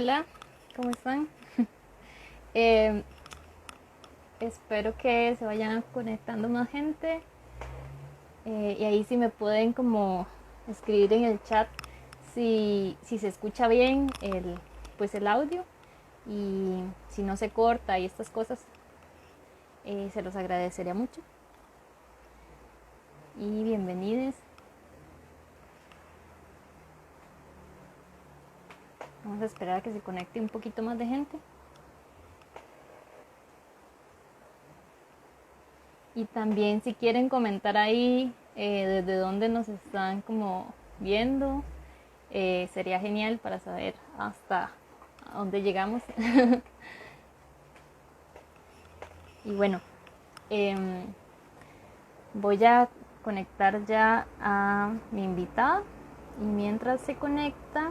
Hola, ¿cómo están? Eh, Espero que se vayan conectando más gente y ahí sí me pueden como escribir en el chat si se escucha bien pues el audio y si no se corta y estas cosas, se los agradecería mucho. Y bienvenidos. Vamos a esperar a que se conecte un poquito más de gente. Y también si quieren comentar ahí desde dónde nos están como viendo, sería genial para saber hasta dónde llegamos. Y bueno, eh, voy a conectar ya a mi invitada y mientras se conecta,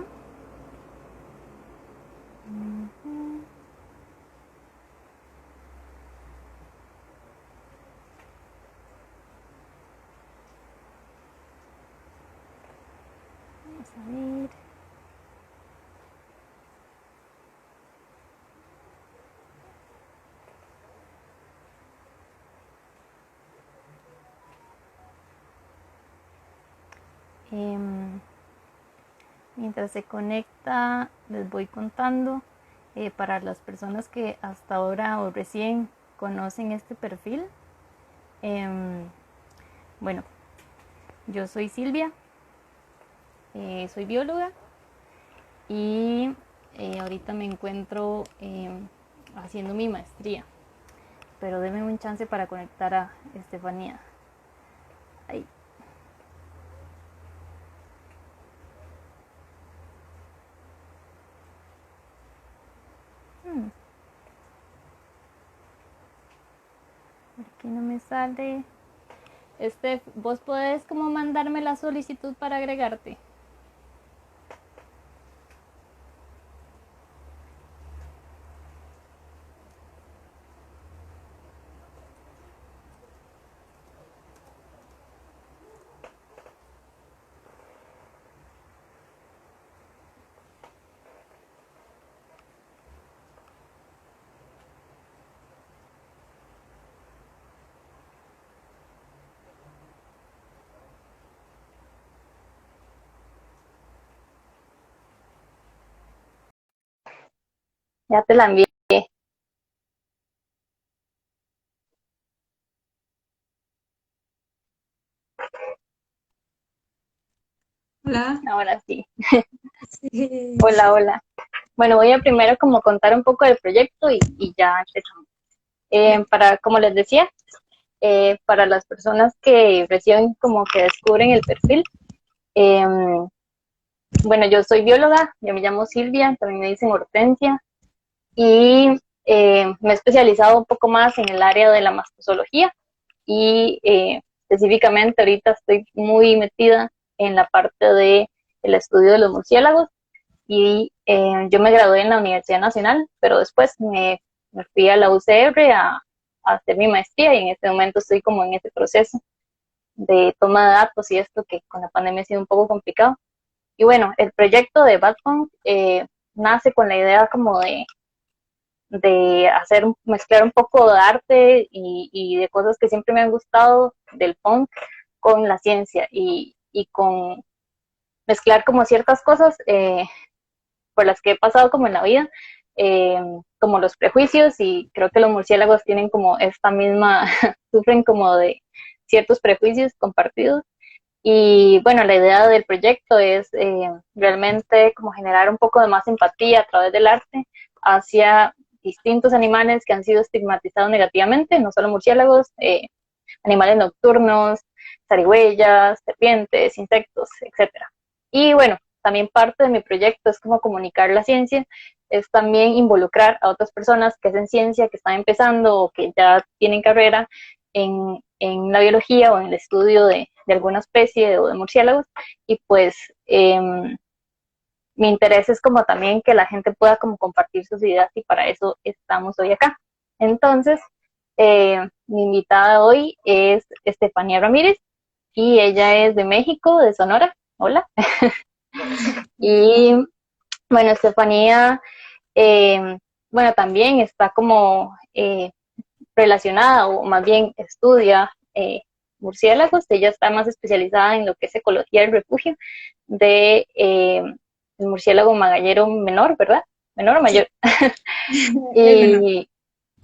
vamos a ver. Em, Mientras se conecta, les voy contando para las personas que hasta ahora o recién conocen este perfil. Em, bueno, yo soy Silvia, soy bióloga y ahorita me encuentro haciendo mi maestría, pero denme un chance para conectar a Estefanía. Ahí. Hmm, Aquí no me sale. Vos podés como mandarme la solicitud para agregarte. Ya te la envié. Hola. Ahora sí. Sí. Hola, hola. Bueno, voy a primero como contar un poco del proyecto y ya empezamos. Para, como les decía, para las personas que recién como que descubren el perfil, eh, bueno, yo soy bióloga, yo me llamo Silvia, también me dicen Hortensia, y me he especializado un poco más en el área de la mastozoología y específicamente ahorita estoy muy metida en la parte de el estudio de los murciélagos y yo me gradué en la Universidad Nacional, pero después me fui a la UCR a hacer mi maestría y en este momento estoy como en ese proceso de toma de datos y esto que con la pandemia ha sido un poco complicado. Y bueno, el proyecto de Batpunk nace con la idea como de hacer, mezclar un poco de arte y de cosas que siempre me han gustado del punk con la ciencia y con mezclar como ciertas cosas por las que he pasado como en la vida, eh, como los prejuicios y creo que los murciélagos tienen como esta misma, sufren como de ciertos prejuicios compartidos. Y bueno, la idea del proyecto es realmente como generar un poco de más empatía a través del arte hacia distintos animales que han sido estigmatizados negativamente, no solo murciélagos, animales nocturnos, zarigüeyas, serpientes, insectos, etcétera. Y bueno, también parte de mi proyecto es como comunicar la ciencia, es también involucrar a otras personas que hacen ciencia, que están empezando o que ya tienen carrera en la biología o en el estudio de alguna especie o de murciélagos. Y pues mi interés es como también que la gente pueda como compartir sus ideas y para eso estamos hoy acá. Entonces, mi invitada hoy es Estefanía Ramírez y ella es de México, de Sonora. Hola. Y Bueno, Estefanía, bueno, también está como relacionada o más bien estudia murciélagos. Ella está más especializada en lo que es ecología del refugio de el murciélago magallero menor, ¿verdad? Menor o Sí, mayor. el menor. Y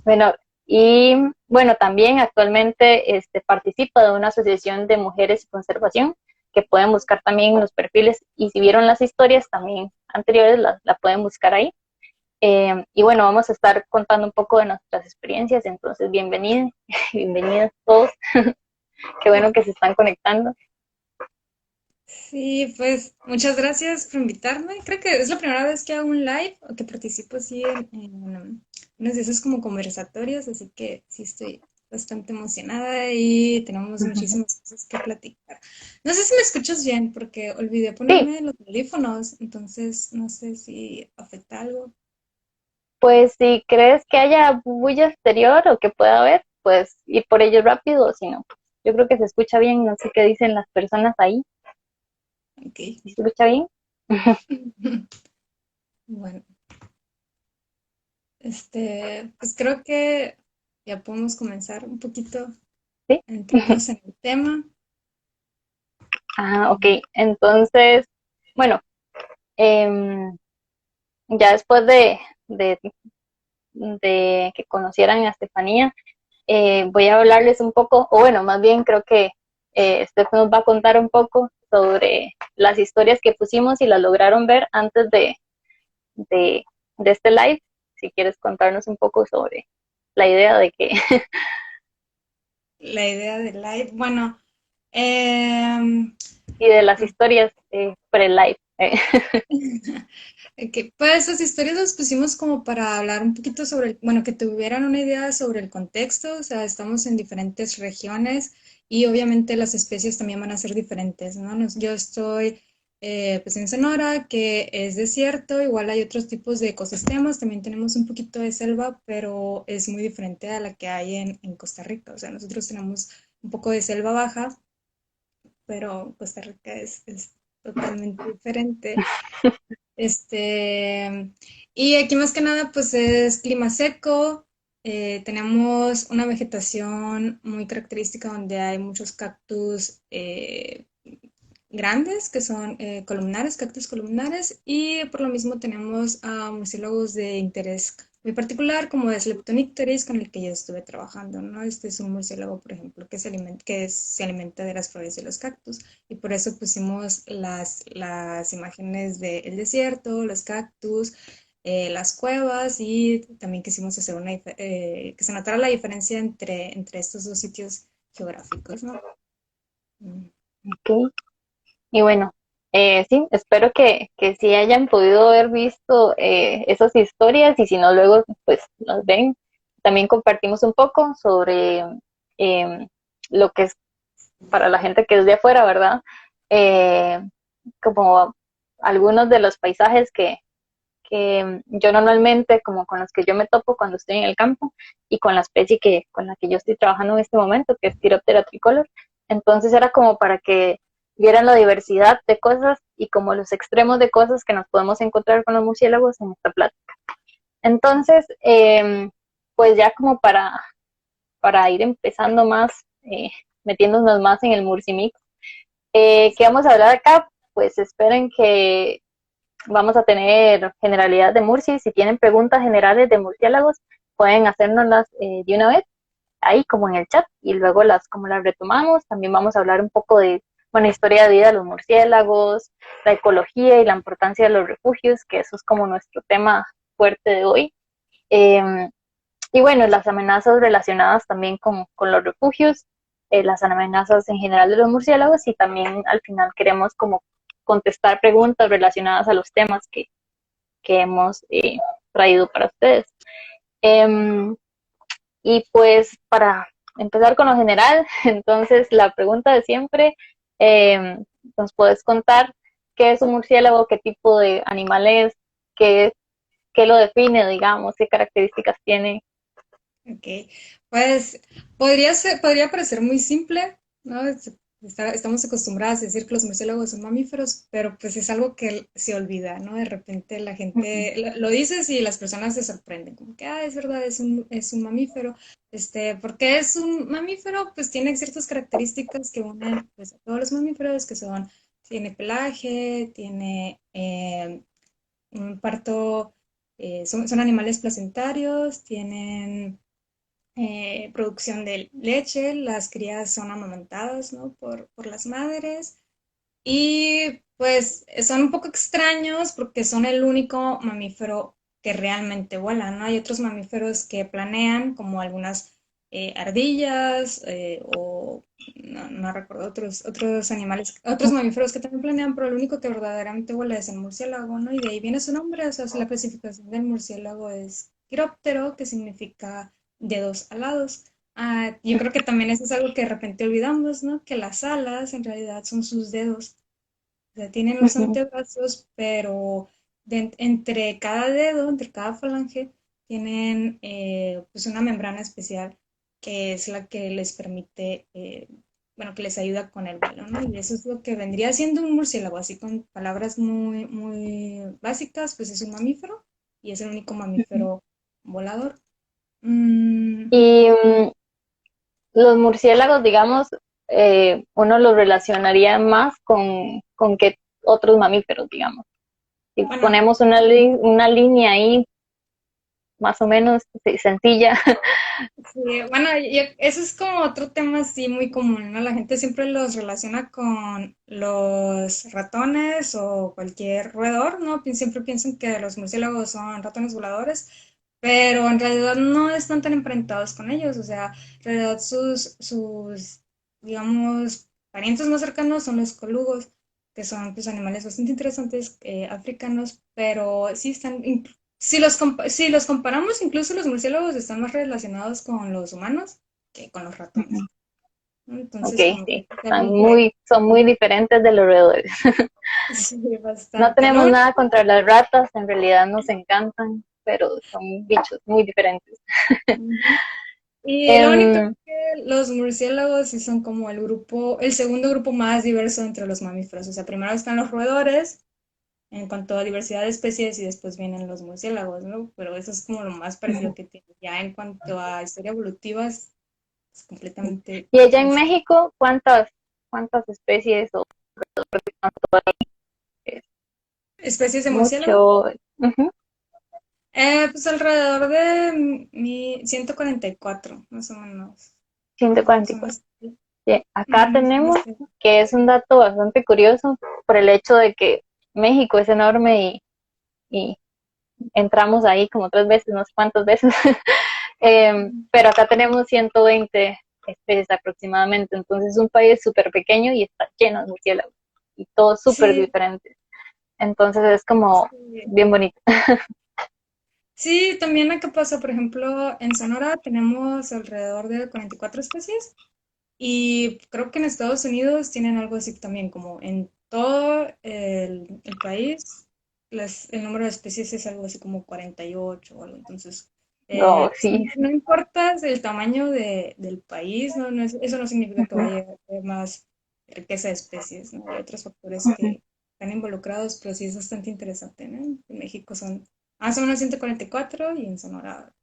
menor. Y bueno, también actualmente participa de una asociación de mujeres y conservación que pueden buscar también los perfiles y si vieron las historias también anteriores la pueden buscar ahí. Y bueno, vamos a estar contando un poco de nuestras experiencias, entonces bienvenidos, bienvenidos todos, qué bueno que se están conectando. Sí, pues muchas gracias por invitarme. Creo que es la primera vez que hago un live o que participo así en unos de esos como conversatorios, así que sí estoy bastante emocionada y tenemos muchísimas cosas que platicar. No sé si me escuchas bien porque olvidé Sí, ponerme los audífonos, entonces no sé si afecta algo. pues si crees que haya bulla exterior o que pueda haber, pues ir por ello rápido, o si no, pues, yo creo que se escucha bien, no sé qué dicen las personas ahí, Ok. ¿se escucha bien? Bueno, pues creo que ya podemos comenzar un poquito Sí. a entrarnos en el tema. Ah, ok, entonces, bueno, em, ya después de, de que conocieran a Estefanía, voy a hablarles un poco, o bueno, más bien creo que Steph nos va a contar un poco sobre las historias que pusimos y las lograron ver antes de, de este live. Si quieres contarnos un poco sobre la idea de que, La idea del live, bueno, em, y de las historias pre-live. que pues esas historias las pusimos como para hablar un poquito sobre, bueno, que tuvieran una idea sobre el contexto, o sea, estamos en diferentes regiones y obviamente las especies también van a ser diferentes, ¿no? Yo estoy pues en Sonora, que es desierto, igual hay otros tipos de ecosistemas, también tenemos un poquito de selva, pero es muy diferente a la que hay en Costa Rica, o sea, nosotros tenemos un poco de selva baja, pero Costa Rica es totalmente diferente. Este, y aquí más que nada, pues es clima seco. Tenemos una vegetación muy característica donde hay muchos cactus grandes, que son columnares, cactus columnares, y por lo mismo tenemos murciélagos de interés muy particular, como es Leptonicteris, con el que yo estuve trabajando, ¿no? Este es un murciélago, por ejemplo, se alimenta de las flores de los cactus, y por eso pusimos las imágenes del desierto, los cactus, las cuevas, y también quisimos hacer que se notara la diferencia entre estos dos sitios geográficos, ¿no? Mm. Okay. Y bueno, sí, espero que sí hayan podido haber visto esas historias y si no, luego pues las ven. También compartimos un poco sobre eh, lo que es para la gente que es de afuera, ¿verdad? Eh, como algunos de los paisajes que yo normalmente, como con los que yo me topo cuando estoy en el campo y con la especie con la que yo estoy trabajando en este momento, que es Chiroptera tricolor. Entonces era como para que vieran la diversidad de cosas y como los extremos de cosas que nos podemos encontrar con los murciélagos en esta plática. Entonces, pues ya como para ir empezando más, metiéndonos más en el Murcimix, ¿qué vamos a hablar acá? Pues esperen que vamos a tener generalidad de Murci. Si tienen preguntas generales de murciélagos, pueden hacérnoslas de una vez, ahí como en el chat, y luego como las retomamos. También vamos a hablar un poco de, bueno, historia de vida de los murciélagos, la ecología y la importancia de los refugios, que eso es como nuestro tema fuerte de hoy. Eh, y bueno, las amenazas relacionadas también con los refugios, las amenazas en general de los murciélagos y también al final queremos como contestar preguntas relacionadas a los temas que hemos traído para ustedes. Eh, y pues para empezar con lo general, entonces la pregunta de siempre, eh, ¿nos puedes contar qué es un murciélago, qué tipo de animal es, qué, qué lo define, digamos, qué características tiene? Ok, pues podría parecer muy simple, ¿no? Estamos acostumbradas a decir que los murciélagos son mamíferos, pero pues es algo que se olvida, ¿no? De repente la Ujú, gente lo dices y las personas se sorprenden, como que, ah, es verdad, es un mamífero. ¿Por qué es un mamífero? Pues tiene ciertas características que unen pues, a todos los mamíferos, que son, tiene pelaje, tiene un parto, son animales placentarios, tienen producción de leche, las crías son amamantadas, ¿no? por las madres y pues son un poco extraños porque son el único mamífero que realmente vuela, ¿no? Hay otros mamíferos que planean, como algunas ardillas o no recuerdo otros animales, otros mamíferos que también planean, pero el único que verdaderamente vuela es el murciélago, ¿no? Y de ahí viene su nombre, o sea, la clasificación del murciélago es quiróptero, que significa dedos alados. Ah, yo creo que también eso es algo que de repente olvidamos, ¿no? Que las alas en realidad son sus dedos. O sea, tienen los ujú. antebrazos, pero entre cada dedo, entre cada falange, tienen pues una membrana especial que es la que les permite, bueno, que les ayuda con el vuelo, ¿no? Y eso es lo que vendría siendo un murciélago, así con palabras muy, muy básicas, pues es un mamífero y es el único mamífero volador. Mm, Y los murciélagos, digamos, uno los relacionaría más con qué otros mamíferos, digamos. Si bueno, ponemos una línea ahí más o menos sencilla. sí, bueno, eso es como otro tema así muy común, ¿no? La gente siempre los relaciona con los ratones o cualquier roedor, ¿no? Siempre piensan que los murciélagos son ratones voladores, pero en realidad no están tan emparentados con ellos, o sea, en realidad digamos, parientes más cercanos son los colugos, que son pues animales bastante interesantes, africanos, pero sí están si los comparamos, incluso los murciélagos están más relacionados con los humanos que con los ratones, ¿no? Ok, Entonces, como sí, que es algo que son muy diferentes de los roedores. sí, No bastante. Lo tenemos único nada contra las ratas, en realidad nos encantan, pero son bichos muy diferentes. Ujú. Y lo único es Em, que los murciélagos sí son como el segundo grupo más diverso entre los mamíferos. O sea, primero están los roedores en cuanto a diversidad de especies y después vienen los murciélagos, ¿no? Pero eso es como lo más parecido que tiene. Ya en cuanto a historia evolutiva es completamente y allá en distinto. México, cuántas especies o es Especies de murciélago. mucho? Ujú, Pues alrededor de 144 más o menos. Son 144. las, Sí, acá son tenemos, las que- que es un dato bastante curioso, por el hecho de que México es enorme y entramos ahí como 3 veces, no sé cuántas veces. Pero acá tenemos 120 especies aproximadamente, entonces es un país súper pequeño y está lleno de murciélagos y todos súper Sí, diferentes. Entonces es como sí. bien bonito. Sí, también acá pasa, por ejemplo, en Sonora tenemos alrededor de 44 especies y creo que en Estados Unidos tienen algo así también, como en todo el país, el número de especies es algo así como 48 o algo. Entonces, No, sí, sí, no importa el tamaño del país, no, eso no significa que ujú, vaya a haber más riqueza de especies, ¿no? Hay otros factores ujú. que están involucrados, pero sí es bastante interesante, ¿no? En México son más o menos 144 y en Sonora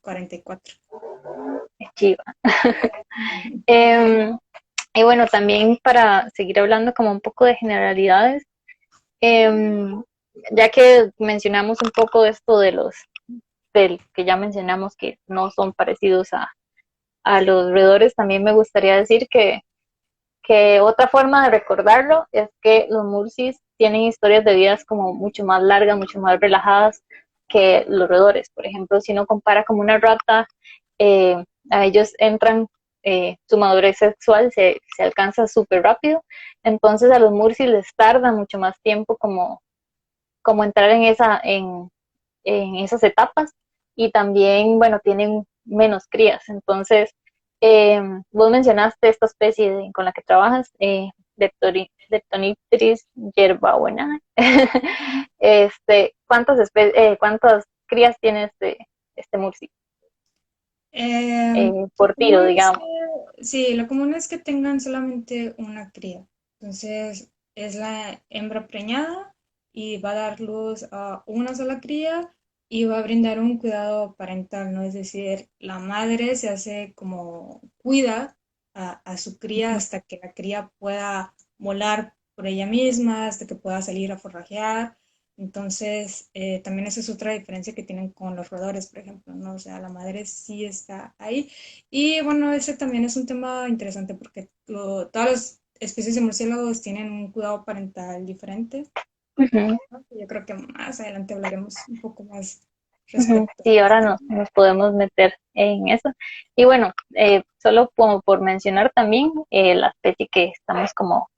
44. Es chiva. Ujú. Em, y bueno, también para seguir hablando como un poco de generalidades, em, ya que mencionamos un poco de esto del que ya mencionamos que no son parecidos a los roedores, también me gustaría decir que otra forma de recordarlo es que los murcis tienen historias de vidas como mucho más largas, mucho más relajadas que los roedores. Por ejemplo, si uno compara como una rata, eh, a ellos entran, su madurez sexual se alcanza súper rápido, entonces a los murcis les tarda mucho más tiempo como entrar en esas etapas y también, bueno, tienen menos crías. Entonces, vos mencionaste esta especie con la que trabajas, Leptonipteris yerbabuena. ¿Cuántas crías tiene este murci? Lo por tiro, común es digamos. que, sí, lo común es que tengan solamente una cría. Entonces, es la hembra preñada y va a dar luz a una sola cría y va a brindar un cuidado parental, ¿no? Es decir, la madre se hace como cuida a su cría Ujú, hasta que la cría pueda volar por ella misma, hasta que pueda salir a forrajear. Entonces, también esa es otra diferencia que tienen con los roedores, por ejemplo, ¿no? O sea, la madre sí está ahí. Y bueno, ese también es un tema interesante porque todas las especies de murciélagos tienen un cuidado parental diferente, ujú, ¿no? Yo creo que más adelante hablaremos un poco más ujú. respecto a Sí, ahora esto. nos podemos meter en eso. Y bueno, solo como por mencionar también la especie que estamos como,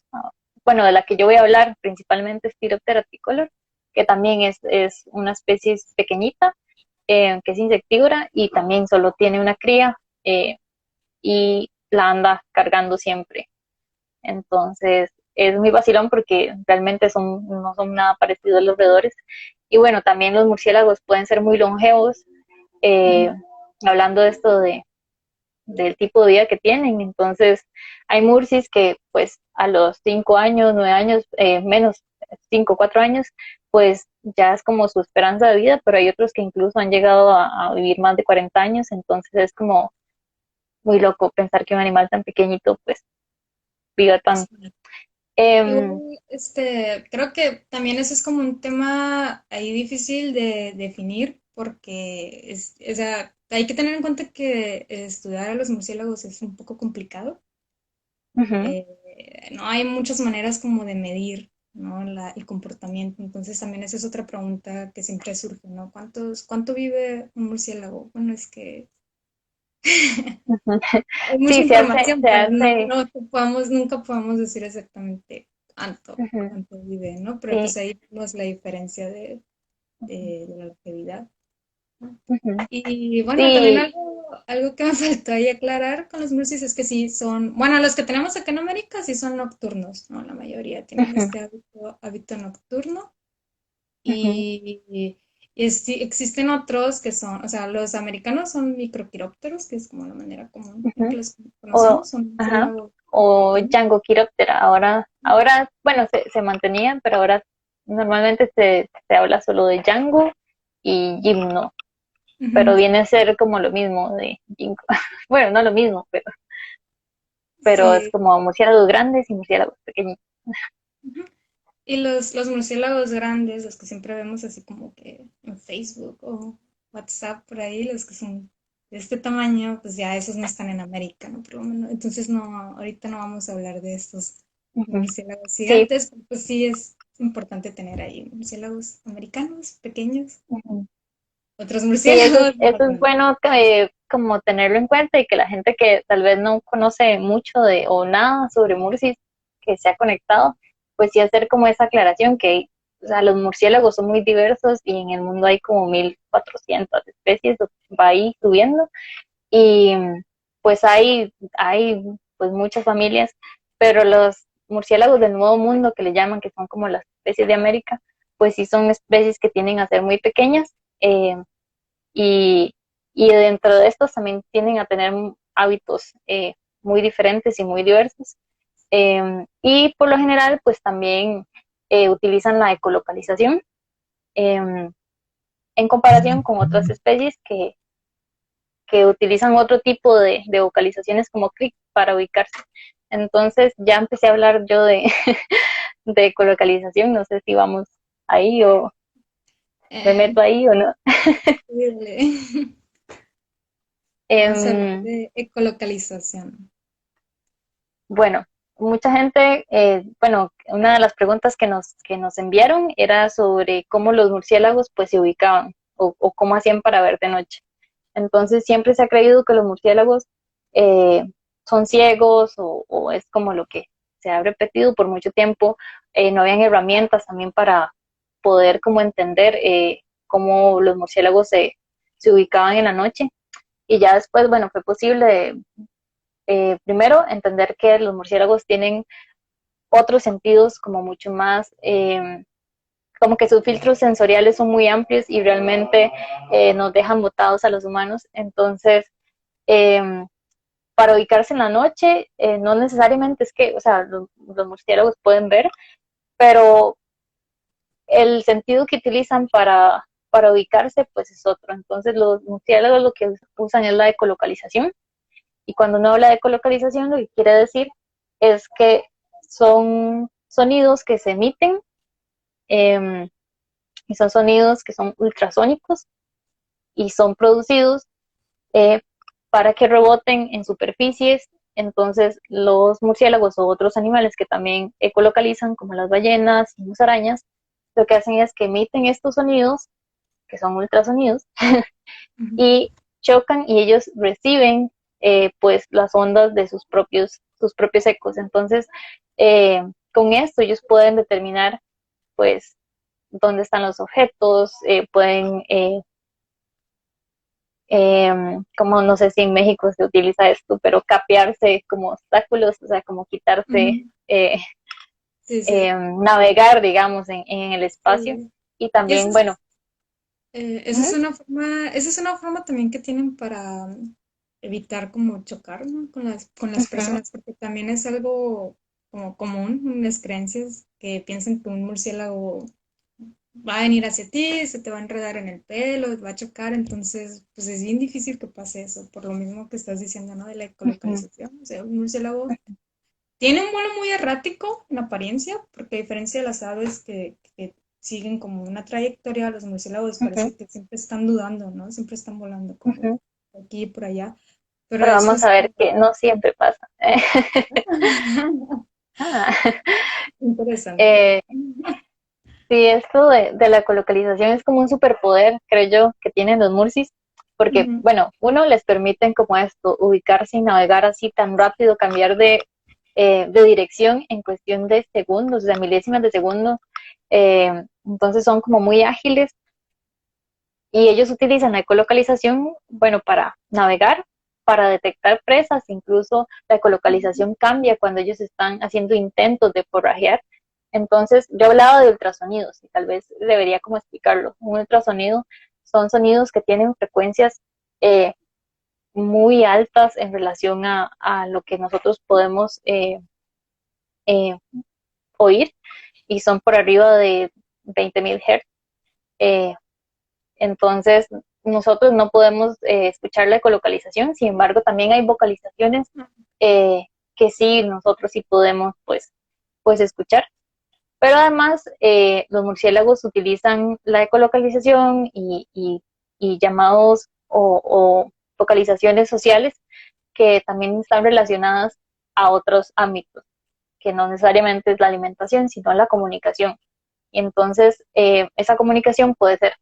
bueno, de la que yo voy a hablar principalmente es Chiroptera tricolor, que también es una especie pequeñita, que es insectívora y también solo tiene una cría, y la anda cargando siempre. Entonces, es muy vacilón porque realmente no son nada parecidos a los roedores. Y bueno, también los murciélagos pueden ser muy longevos, Ujú. eh, hablando de esto del tipo de vida que tienen. Entonces, hay murcis que pues a los 5 años, 9 años, menos 5, 4 años, pues ya es como su esperanza de vida, pero hay otros que incluso han llegado a vivir más de 40 años. Entonces, es como muy loco pensar que un animal tan pequeñito pues viva tanto. Sí. Eh, Igual, creo que también ese es como un tema ahí difícil de definir porque o sea, hay que tener en cuenta que estudiar a los murciélagos es un poco complicado. Ujú, No hay muchas maneras como de medir, ¿no? El comportamiento. Entonces también esa es otra pregunta que siempre surge, ¿no? ¿Cuánto vive un murciélago? Bueno, es que ujú. hay mucha Sí, información, se pero hace, nunca podemos decir exactamente ujú, cuánto vive, ¿no? Pero sí, pues ahí vemos la diferencia de la longevidad, ¿no? ujú. Y bueno, también Sí, algo que me faltó ahí aclarar con los Mursis es que sí son, bueno, los que tenemos acá en América sí son nocturnos, ¿no? La mayoría tienen ujú, este hábito nocturno ujú, sí, existen otros que son, o sea, los americanos son microquirópteros, que es como la manera común en que ujú. los O, conocemos, son ajá, murciélagos o pequeños. Django Quiroptera. Ahora, bueno, se mantenían, pero ahora normalmente se habla solo de Django y Gimno, pero Ujú. viene a ser como lo mismo de Jingo. Bueno, no lo mismo, pero es Sí. como murciélagos grandes y murciélagos pequeñitos. Ujú. Y los murciélagos grandes, los que siempre vemos así como que en Facebook o WhatsApp por ahí, los que son de este tamaño, pues ya esos no están en América, ¿no? Pero bueno, entonces no, ahorita no vamos a hablar de estos Ujú. murciélagos Sí. gigantes, pero pues sí es importante tener ahí murciélagos americanos, pequeños, Ujú. otros Sí, murciélagos más eso es grandes. bueno como tenerlo en cuenta y que la gente que tal vez no conoce mucho o nada sobre Mursis, que se ha conectado, pues sí hacer como esa aclaración que, o sea, los murciélagos son muy diversos y en el mundo hay como 1.400 especies, va ahí subiendo y pues hay pues muchas familias, pero los murciélagos del Nuevo Mundo que le llaman, que son como las especies de América, pues sí son especies que tienden a ser muy pequeñas. Y, y dentro de estos también tienden a tener hábitos muy diferentes y muy diversos. Y por lo general, pues también utilizan la ecolocalización, eh, en comparación con otras especies que utilizan otro tipo de vocalizaciones como clic para ubicarse. Entonces ya empecé a hablar yo de ecolocalización, no sé si vamos ahí o me Eh, meto ahí o no. Horrible. Vamos a hablar Em, de ecolocalización. Bueno, mucha gente, bueno, una de las preguntas que nos enviaron era sobre cómo los murciélagos pues se ubicaban o cómo hacían para ver de noche. Entonces siempre se ha creído que los murciélagos eh, son ciegos o es como lo que se ha repetido por mucho tiempo. No habían herramientas también para poder como entender cómo los murciélagos se ubicaban en la noche. Y ya después, bueno, fue posible primero entender que los murciélagos tienen otros sentidos como mucho más, como que sus filtros sensoriales son muy amplios y realmente nos dejan botados a los humanos. Entonces, em, para ubicarse en la noche, no necesariamente es que, o sea, los murciélagos pueden ver, pero el sentido que utilizan para ubicarse, pues es otro. Entonces, los murciélagos lo que usan es la ecolocalización, y cuando uno habla de ecolocalización, lo que quiere decir es que son sonidos que se emiten, eh, y son sonidos que son ultrasónicos y son producidos eh, para que reboten en superficies. Entonces, los murciélagos o otros animales que también ecolocalizan, como las ballenas y musarañas, lo que hacen es que emiten estos sonidos, que son ultrasonidos, Ujú. y chocan y ellos reciben pues las ondas de sus propios ecos. Entonces, con esto ellos pueden determinar pues dónde están los objetos, pueden como no sé si en México se utiliza esto, pero capearse como obstáculos, o sea, como quitarse, Ujú. Sí, sí. navegar, digamos, en el espacio. Sí. Y Y también, bueno, esa es ujú, una forma, esa es una forma también que tienen para evitar como chocar, ¿no? Con las ujú, personas, porque también es algo como común en las creencias que piensan que un murciélago va a venir hacia ti, se te va a enredar en el pelo, va a chocar, entonces pues es bien difícil que pase eso, por lo mismo que estás diciendo, ¿no? De la ujú, ecolocalización. O sea, un murciélago tiene un vuelo muy errático en apariencia, porque a diferencia de las aves que siguen como una trayectoria, los murciélagos ujú, parece que siempre están dudando, ¿no? Siempre están volando como ujú. por aquí y por allá. Pero Pero eso vamos es... a ver que no siempre pasa. Ah, Interesante. eh, sí, esto de la colocalización es como un superpoder, creo yo, que tienen los murcis, porque, Ujú, bueno, uno les permiten como esto, ubicarse y navegar así tan rápido, cambiar de dirección en cuestión de segundos, de milésimas de segundos. Entonces son como muy ágiles y ellos utilizan la ecolocalización, bueno, para navegar, para detectar presas, incluso la ecolocalización cambia cuando ellos están haciendo intentos de forrajear. Entonces, yo hablaba de ultrasonidos y tal vez debería como explicarlo. Un ultrasonido son sonidos que tienen frecuencias eh, muy altas en relación a lo que nosotros podemos eh, oír, y son por arriba de 20.000 Hz. Eh, Entonces, nosotros no podemos escuchar la ecolocalización, sin embargo, también hay vocalizaciones eh, que sí, nosotros sí podemos pues escuchar. Pero además, los murciélagos utilizan la ecolocalización y llamados o vocalizaciones sociales que también están relacionadas a otros ámbitos, que no necesariamente es la alimentación, sino la comunicación. Y entonces, esa comunicación puede ser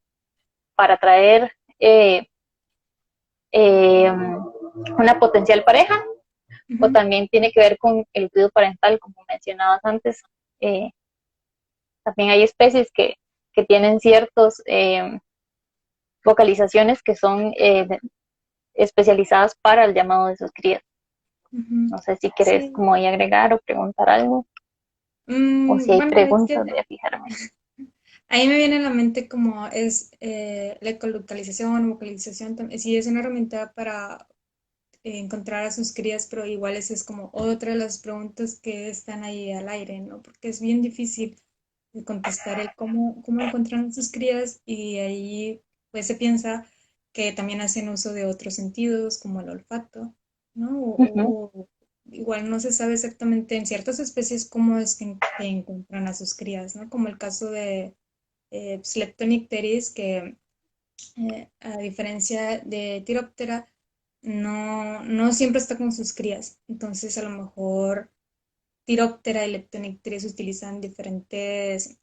para atraer eh, eh, una potencial pareja, o ujú. también tiene que ver con el cuidado parental, como mencionabas antes. Eh, También hay especies que tienen ciertos vocalizaciones que son especializadas para el llamado de sus crías. Ujú. No sé si quieres Sí. como ahí agregar o preguntar algo, o si hay Bueno, es preguntas, que voy a fijarme. ahí me viene a la mente como es la ecolocalización, vocalización, sí es una herramienta para encontrar a sus crías, pero igual esa es como otra de las preguntas que están ahí al aire, ¿no? Porque es bien difícil de contestar el cómo encuentran a sus crías y ahí pues se piensa que también hacen uso de otros sentidos como el olfato, ¿no? Ujú, O igual no se sabe exactamente en ciertas especies cómo es que encuentran a sus crías, ¿no? Como el caso de Sleptonicteris, que a diferencia de Tiroptera, no siempre está con sus crías. Entonces, a lo mejor Tiroptera y Leptonicteris utilizan diferentes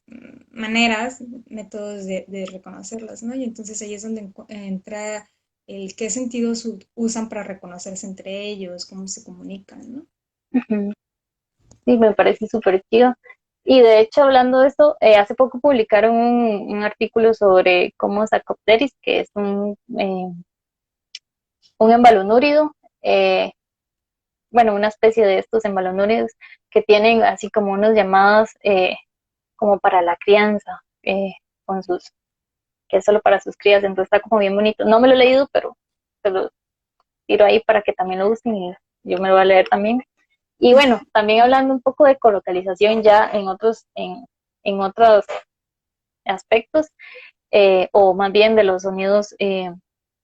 maneras, métodos de reconocerlas, ¿no? Y entonces ahí es donde entra el qué sentidos usan para reconocerse entre ellos, cómo se comunican, ¿no? ujú. Sí, me parece súper chido. Y de hecho, hablando de esto, hace poco publicaron un artículo sobre cómo Sarcopteris, que es un embalonúrido, eh, bueno, una especie de estos embalonúridos que tienen así como unas llamadas como para la crianza, con que es solo para sus crías, entonces está como bien bonito. No me lo he leído, pero tiro ahí para que también lo usen y yo me lo voy a leer también. Y bueno, también hablando un poco de colocalización ya en otros aspectos, o más bien de los sonidos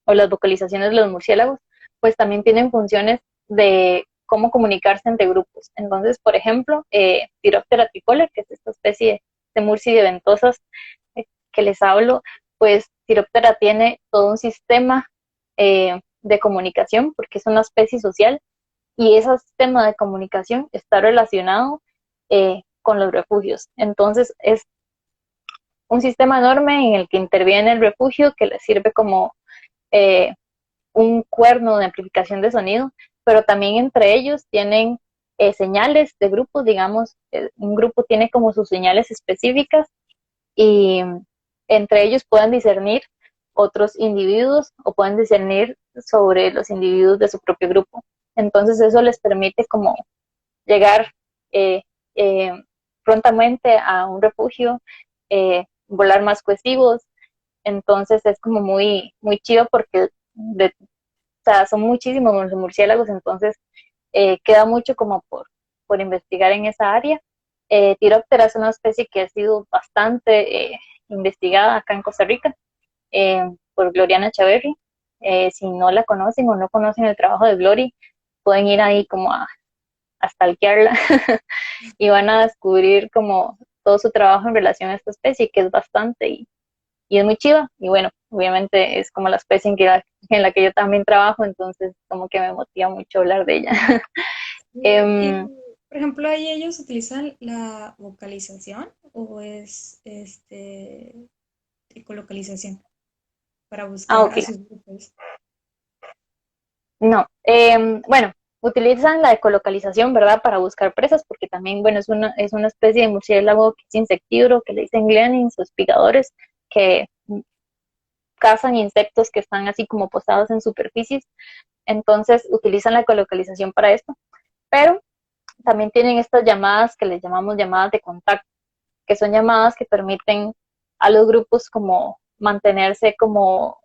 o las vocalizaciones de los murciélagos, pues también tienen funciones de cómo comunicarse entre grupos. Entonces, por ejemplo, Pteroptera tricolor, que es esta especie de murci ventosas que les hablo, pues Pteroptera tiene todo un sistema de comunicación porque es una especie social y ese sistema de comunicación está relacionado con los refugios. Entonces, es un sistema enorme en el que interviene el refugio que le sirve como eh, un cuerno de amplificación de sonido, pero también entre ellos tienen señales de grupos, digamos, un grupo tiene como sus señales específicas y entre ellos pueden discernir otros individuos o pueden discernir sobre los individuos de su propio grupo. Entonces eso les permite como llegar eh, eh, prontamente a un refugio, volar más cohesivos. Entonces es como muy, muy chido porque o sea, son muchísimos los murciélagos, entonces queda mucho como por investigar en esa área. Tiroptera es una especie que ha sido bastante investigada acá en Costa Rica por Gloriana Chaverri. Si no la conocen o no conocen el trabajo de Glory, pueden ir ahí como a stalkearla y van a descubrir como todo su trabajo en relación a esta especie, que es bastante y es muy chiva. Y bueno, obviamente es como la especie en la que yo también trabajo, entonces como que me motiva mucho hablar de ella. Y, Em, por ejemplo, ahí ellos utilizan la vocalización o es ecolocalización para buscar ok, a sus grupos. no. Bueno, utilizan la ecolocalización, ¿verdad? Para buscar presas, porque también, bueno, es una especie de murciélago que es insectívoro, que le dicen gleanings o espigadores, que cazan insectos que están así como posados en superficies. Entonces, utilizan la ecolocalización para esto. Pero también tienen estas llamadas que les llamamos llamadas de contacto, que son llamadas que permiten a los grupos como mantenerse como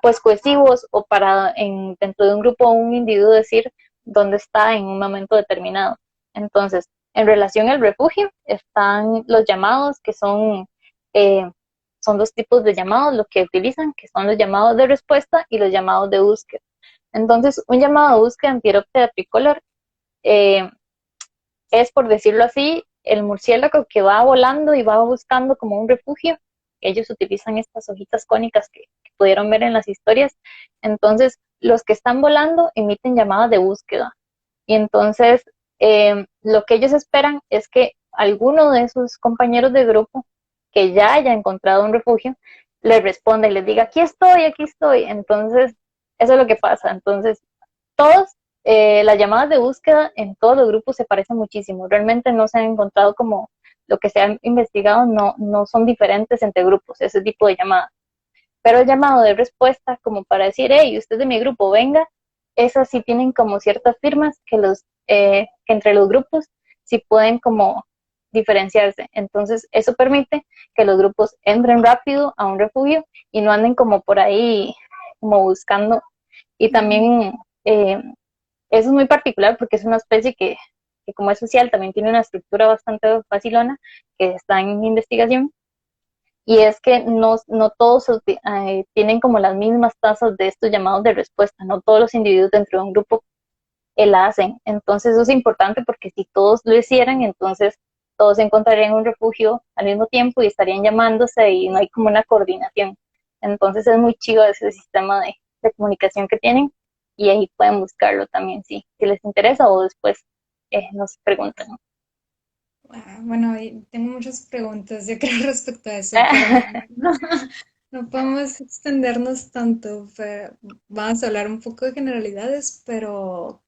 pues cohesivos o para dentro de un grupo o un individuo decir dónde está en un momento determinado. Entonces, en relación al refugio están los llamados que eh, son dos tipos de llamados, lo que utilizan, que son los llamados de respuesta y los llamados de búsqueda. Entonces, un llamado de búsqueda en Pteroptera tricolor eh, es, por decirlo así, el murciélago que va volando y va buscando como un refugio. Ellos utilizan estas hojitas cónicas que pudieron ver en las historias. Entonces, los que están volando emiten llamadas de búsqueda. Y entonces, lo que ellos esperan es que alguno de sus compañeros de grupo que ya haya encontrado un refugio les responda y les diga, aquí estoy, aquí estoy. Entonces, eso es lo que pasa. Entonces, todos, las llamadas de búsqueda en todos los grupos se parecen muchísimo. Realmente no se han encontrado como lo que se ha investigado, no son diferentes entre grupos, ese tipo de llamadas. Pero el llamado de respuesta, como para decir, hey, usted de mi grupo, venga, esas sí tienen como ciertas firmas que entre los grupos sí pueden como diferenciarse. Entonces, eso permite que los grupos entren rápido a un refugio y no anden como por ahí, como buscando. Y también eso es muy particular porque es una especie que como es social también tiene una estructura bastante facilona que está en investigación y es que no todos tienen como las mismas tasas de estos llamados de respuesta, no todos los individuos dentro de un grupo la hacen. Entonces eso es importante porque si todos lo hicieran, entonces todos encontrarían un refugio al mismo tiempo y estarían llamándose y no hay como una coordinación. Entonces es muy chido ese sistema de comunicación que tienen y ahí pueden buscarlo también si les interesa o después nos preguntan. Ah, bueno, y tengo muchas preguntas, yo creo, respecto a eso, pero no, no podemos extendernos tanto. Vamos a hablar un poco de generalidades, pero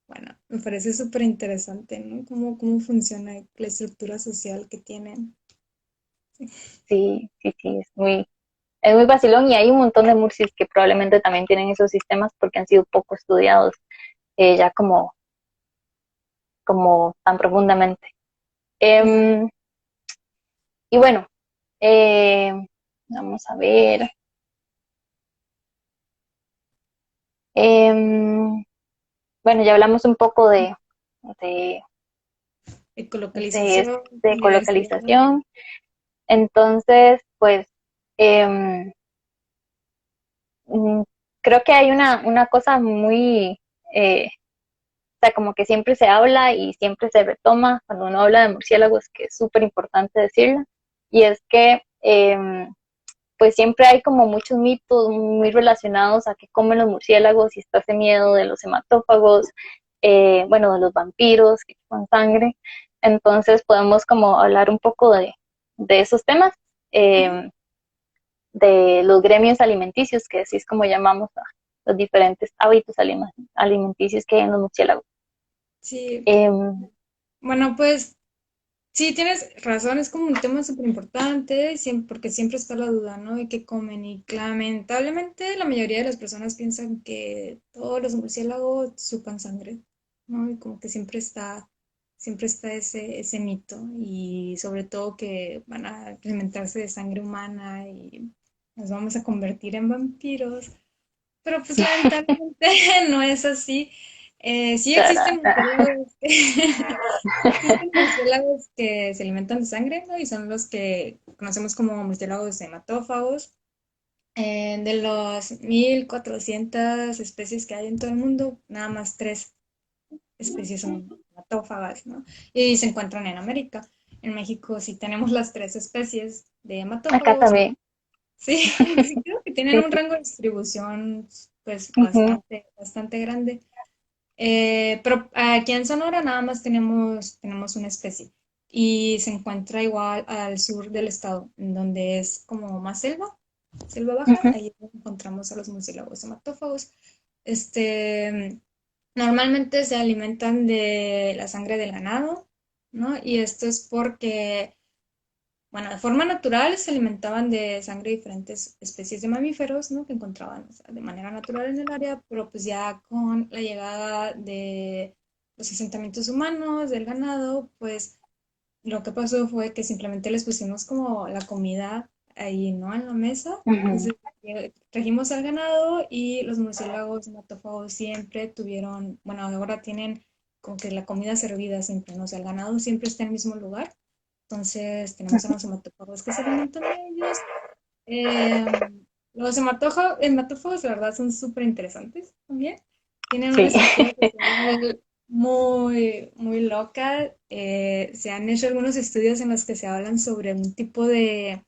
bueno, me parece súper interesante, ¿no? Cómo funciona la estructura social que tienen. Sí, sí, sí, es muy vacilón y hay un montón de murcis que probablemente también tienen esos sistemas porque han sido poco estudiados ya como tan profundamente. Claro. Em, y bueno, eh, vamos a ver. Em, bueno, ya hablamos un poco de, de, Ecolocalización, de diversidad. colocalización. Entonces, pues, em, mm, creo que hay una cosa muy, o sea, como que siempre se habla y siempre se retoma cuando uno habla de murciélagos, que es súper importante decirlo, y es que pues siempre hay como muchos mitos muy relacionados a qué comen los murciélagos y está ese miedo de los hematófagos, bueno, de los vampiros que chupan sangre. Entonces podemos como hablar un poco de esos temas, Ujú. eh, de los gremios alimenticios, que así es como llamamos a los diferentes hábitos alimenticios que hay en los murciélagos. Sí, Eh, bueno, pues sí, tienes razón, es como un tema súper importante, porque siempre está la duda, ¿no? De qué comen y lamentablemente la mayoría de las personas piensan que todos los murciélagos chupan sangre, ¿no? Y como que siempre está ese mito y sobre todo que van a alimentarse de sangre humana y nos vamos a convertir en vampiros. Pero pues lamentablemente no es así. Sí existen murciélagos que, sí existen murciélagos que se alimentan de sangre, ¿no? Y son los que conocemos como murciélagos hematófagos. De los 1.400 especies que hay en todo el mundo, nada más tres especies son hematófagas, ¿no? Y se encuentran en América. En México sí tenemos las tres especies de Acá hematófagos. también. Sí, sí creo que tienen Sí, un sí. rango de distribución pues Ujú. bastante grande. Pero aquí en Sonora nada más tenemos una especie y se encuentra igual al sur del estado, en donde es como más selva baja, Ujú. ahí es donde encontramos a los murciélagos hematófagos. Este, normalmente se alimentan de la sangre del ganado, ¿no? Y esto es porque bueno, de forma natural se alimentaban de sangre de diferentes especies de mamíferos, ¿no? Que encontraban, o sea, de manera natural en el área, pero pues ya con la llegada de los asentamientos humanos, del ganado, pues lo que pasó fue que simplemente les pusimos como la comida ahí, ¿no? En la mesa. Ujú. Entonces, trajimos al ganado y los murciélagos hematófagos siempre tuvieron, bueno, ahora tienen como que la comida servida siempre, ¿no? O sea, el ganado siempre está en el mismo lugar. Entonces, tenemos a los hematófagos que se alimentan de ellos. Eh, los hematófagos, la verdad, son súper interesantes también. Tienen una Sí. estructura social muy loca. Se han hecho algunos estudios en los que se hablan sobre un tipo de,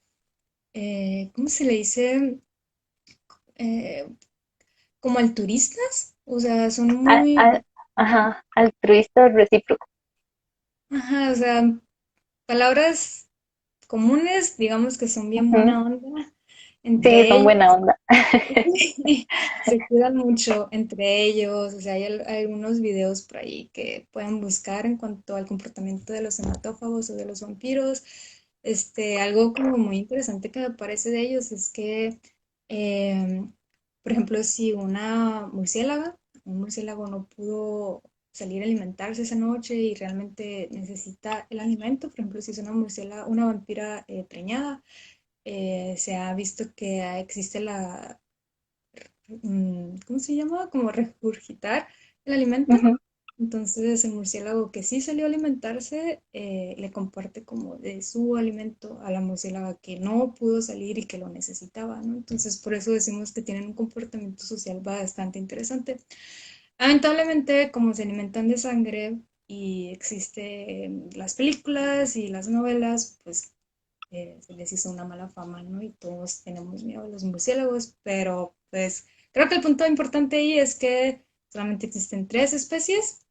¿cómo se le dice? Eh, como alturistas. O sea, son Al- muy, al- ajá, altruista recíproco. ajá, o sea, palabras comunes, digamos que son bien Ujú. buena onda Sí, entre son buena ellos. onda. Se cuidan mucho entre ellos, o sea, hay algunos videos por ahí que pueden buscar en cuanto al comportamiento de los hematófagos o de los vampiros. Algo como muy interesante que me parece de ellos es que, em, por ejemplo, si un murciélago no pudo salir a alimentarse esa noche y realmente necesita el alimento, por ejemplo, si es una vampira preñada, se ha visto que existe ¿cómo se llama? Como regurgitar el alimento. Ujú. Entonces el murciélago que sí salió a alimentarse le comparte como de su alimento a la murciélaga que no pudo salir y que lo necesitaba, ¿no? Entonces por eso decimos que tienen un comportamiento social bastante interesante. Lamentablemente, como se alimentan de sangre y existen las películas y las novelas, pues se les hizo una mala fama, ¿no? Y todos tenemos miedo a los murciélagos, pero pues creo que el punto importante ahí es que solamente existen tres especies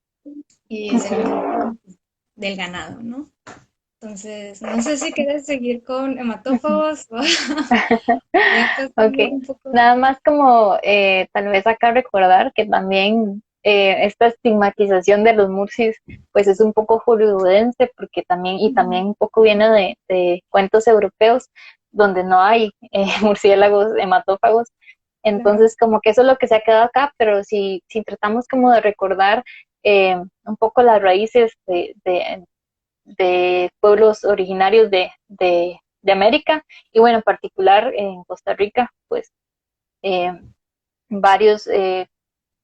y se alimentan del ganado, ¿no? Entonces, no sé si quieres seguir con Ujú. hematófagos o ya pasamos Ok, un poco. nada más como tal vez acá recordar que también esta estigmatización de los murcis pues es un poco hollywoodense porque también y también un poco viene de cuentos europeos donde no hay murciélagos hematófagos, Claro. entonces como que eso es lo que se ha quedado acá, pero si tratamos como de recordar un poco las raíces de pueblos originarios de América y bueno, en particular en Costa Rica, pues eh, varios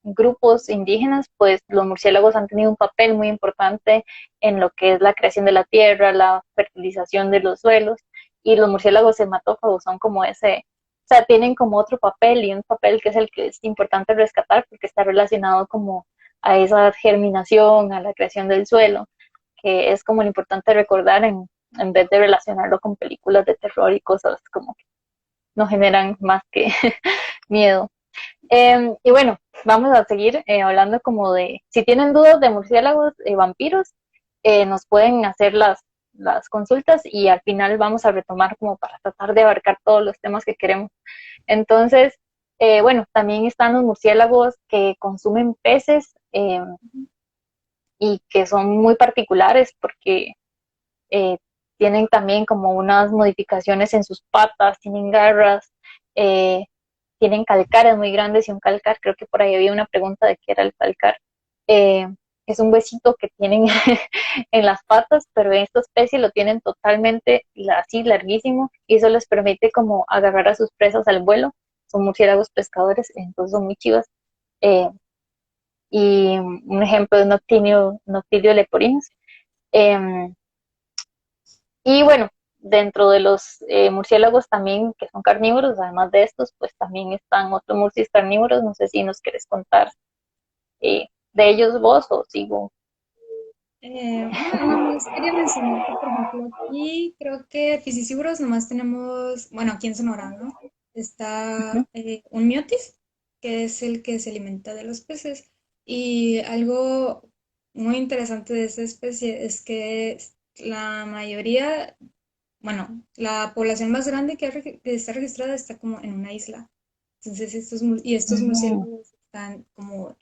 grupos indígenas, pues los murciélagos han tenido un papel muy importante en lo que es la creación de la tierra, la fertilización de los suelos, y los murciélagos hematófagos son como ese, o sea, tienen como otro papel y un papel que es el que es importante rescatar porque está relacionado como a esa germinación, a la creación del suelo, que es como lo importante recordar en vez de relacionarlo con películas de terror y cosas como que no generan más que miedo. Y bueno, vamos a seguir hablando como de, si tienen dudas de murciélagos, vampiros, nos pueden hacer las consultas y al final vamos a retomar como para tratar de abarcar todos los temas que queremos. Entonces, bueno, también están los murciélagos que consumen peces y que son muy particulares porque eh, tienen también como unas modificaciones en sus patas, tienen garras, eh, tienen calcares muy grandes y un calcar, creo que por ahí había una pregunta de qué era el calcar. Eh, es un huesito que tienen en las patas, pero en esta especie lo tienen totalmente así larguísimo y eso les permite como agarrar a sus presas al vuelo. Son murciélagos pescadores, entonces son muy chivas. Eh, y un ejemplo de Noctilio leporinus. Eh, y bueno, dentro de los murciélagos también que son carnívoros, además de estos, pues también están otros murciélagos carnívoros. No sé si nos quieres contar de ellos vos o sigo. Nada más quería mencionar que, por ejemplo, aquí creo que piscívoros nomás tenemos, bueno, aquí en Sonora, ¿no? Está un miotis, que es el que se alimenta de los peces. Y algo muy interesante de esta especie es que la mayoría, bueno, la población más grande que está registrada está como en una isla. Entonces, estos Ujú, murciélagos están como